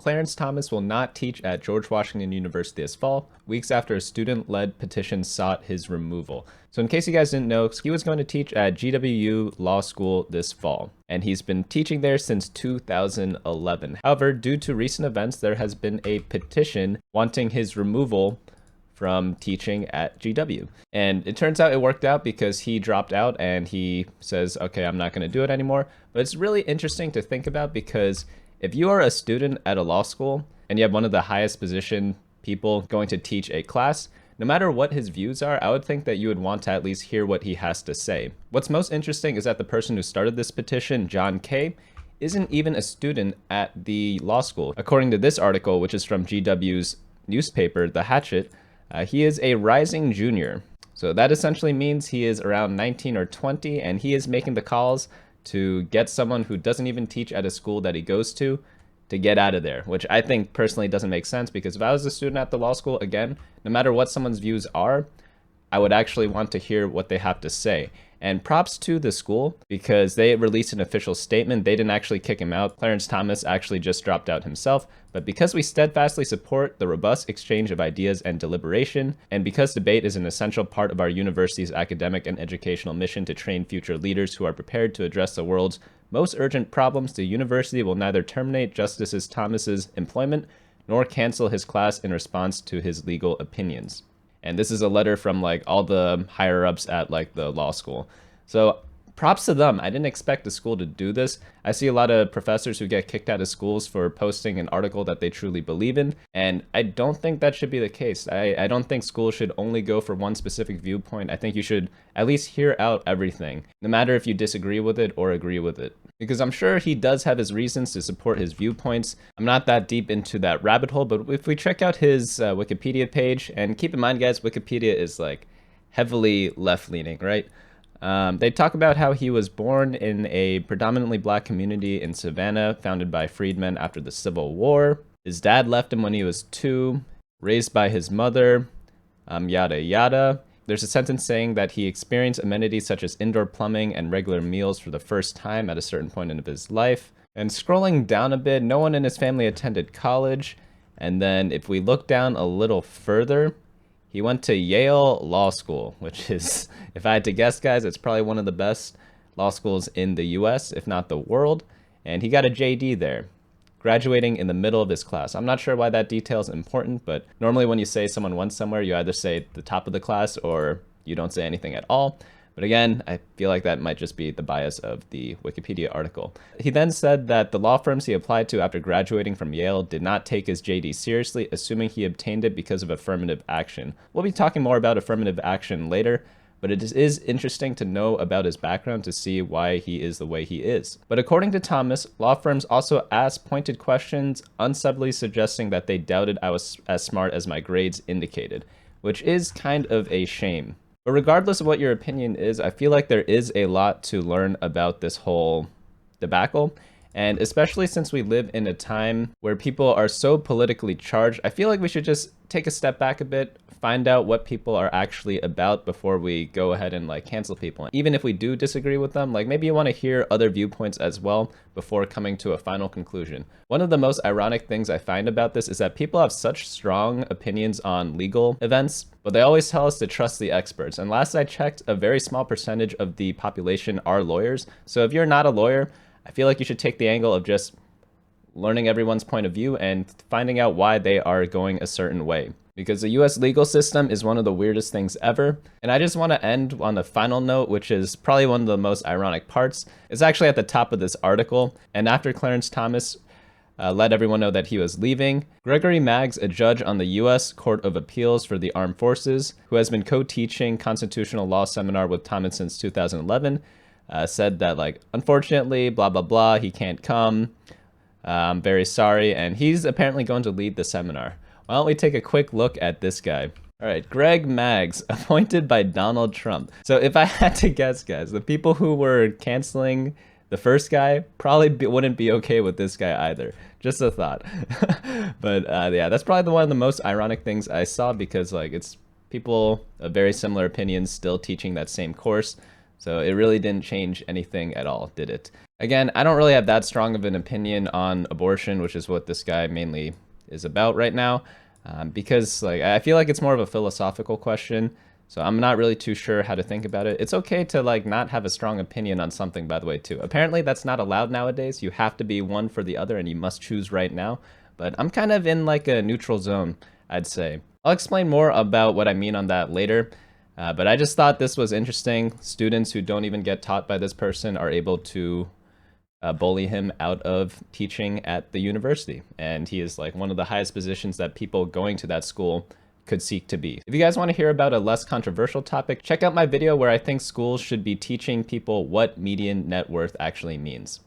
Clarence Thomas will not teach at George Washington University this fall, weeks after a student-led petition sought his removal. So in case you guys didn't know, he was going to teach at GWU Law School this fall, and he's been teaching there since 2011. However, due to recent events, there has been a petition wanting his removal from teaching at GW. And it turns out it worked out because he dropped out and he says, okay, I'm not going to do it anymore. But it's really interesting to think about because if you are a student at a law school and you have one of the highest position people going to teach a class, no matter what his views are, I would think that you would want to at least hear what he has to say. What's most interesting is that the person who started this petition, John Kay, isn't even a student at the law school. According to this article, which is from GW's newspaper, The Hatchet, he is a rising junior. So that essentially means he is around 19 or 20 and he is making the calls to get someone who doesn't even teach at a school that he goes to get out of there, which I think personally doesn't make sense because if I was a student at the law school, again, no matter what someone's views are, I would actually want to hear what they have to say. And props to the school because they released an official statement. They didn't actually kick him out. Clarence Thomas actually just dropped out himself. But because we steadfastly support the robust exchange of ideas and deliberation, and because debate is an essential part of our university's academic and educational mission to train future leaders who are prepared to address the world's most urgent problems, the university will neither terminate Justice Thomas's employment nor cancel his class in response to his legal opinions. And this is a letter from like all the higher ups at like the law school. So props to them. I didn't expect the school to do this. I see a lot of professors who get kicked out of schools for posting an article that they truly believe in. And I don't think that should be the case. I don't think schools should only go for one specific viewpoint. I think you should at least hear out everything, no matter if you disagree with it or agree with it. Because I'm sure he does have his reasons to support his viewpoints. I'm not that deep into that rabbit hole, but if we check out his Wikipedia page, and keep in mind, guys, Wikipedia is like heavily left-leaning, right? They talk about how he was born in a predominantly black community in Savannah, founded by freedmen after the Civil War. His dad left him when he was 2, raised by his mother, yada yada. There's a sentence saying that he experienced amenities such as indoor plumbing and regular meals for the first time at a certain point in his life. And scrolling down a bit, no one in his family attended college. And then if we look down a little further, he went to Yale Law School, which is, if I had to guess, guys, it's probably one of the best law schools in the US, if not the world. And he got a JD there, graduating in the middle of his class. I'm not sure why that detail is important, but normally when you say someone went somewhere, you either say the top of the class or you don't say anything at all. But again, I feel like that might just be the bias of the Wikipedia article. He then said that the law firms he applied to after graduating from Yale did not take his JD seriously, assuming he obtained it because of affirmative action. We'll be talking more about affirmative action later, but it is interesting to know about his background to see why he is the way he is. But according to Thomas, law firms also asked pointed questions, unsubtly suggesting that they doubted I was as smart as my grades indicated, which is kind of a shame. But regardless of what your opinion is, I feel like there is a lot to learn about this whole debacle. And especially since we live in a time where people are so politically charged, I feel like we should just take a step back a bit, find out what people are actually about before we go ahead and like cancel people. Even if we do disagree with them, like maybe you want to hear other viewpoints as well before coming to a final conclusion. One of the most ironic things I find about this is that people have such strong opinions on legal events, but they always tell us to trust the experts. And last I checked, a very small percentage of the population are lawyers. So if you're not a lawyer, I feel like you should take the angle of just learning everyone's point of view and finding out why they are going a certain way. Because the US legal system is one of the weirdest things ever. And I just want to end on a final note, which is probably one of the most ironic parts. It's actually at the top of this article. And after Clarence Thomas let everyone know that he was leaving, Gregory Maggs, a judge on the US Court of Appeals for the Armed Forces, who has been co-teaching constitutional law seminar with Thomas since 2011, said that, like, unfortunately, blah, blah, blah, he can't come. I'm very sorry. And he's apparently going to lead the seminar. Why don't we take a quick look at this guy? All right, Greg Maggs, appointed by Donald Trump. So if I had to guess, guys, the people who were canceling the first guy probably wouldn't be okay with this guy either. Just a thought. But yeah, that's probably one of the most ironic things I saw because like it's people of very similar opinions still teaching that same course. So it really didn't change anything at all, did it? Again, I don't really have that strong of an opinion on abortion, which is what this guy mainly is about right now, because like I feel like it's more of a philosophical question. So I'm not really too sure how to think about it. It's okay to like not have a strong opinion on something, by the way, too. Apparently that's not allowed nowadays. You have to be one for the other and you must choose right now. But I'm kind of in like a neutral zone, I'd say. I'll explain more about what I mean on that later. But I just thought this was interesting. Students who don't even get taught by this person are able to bully him out of teaching at the university. And he is like one of the highest positions that people going to that school could seek to be. If you guys want to hear about a less controversial topic, check out my video where I think schools should be teaching people what median net worth actually means.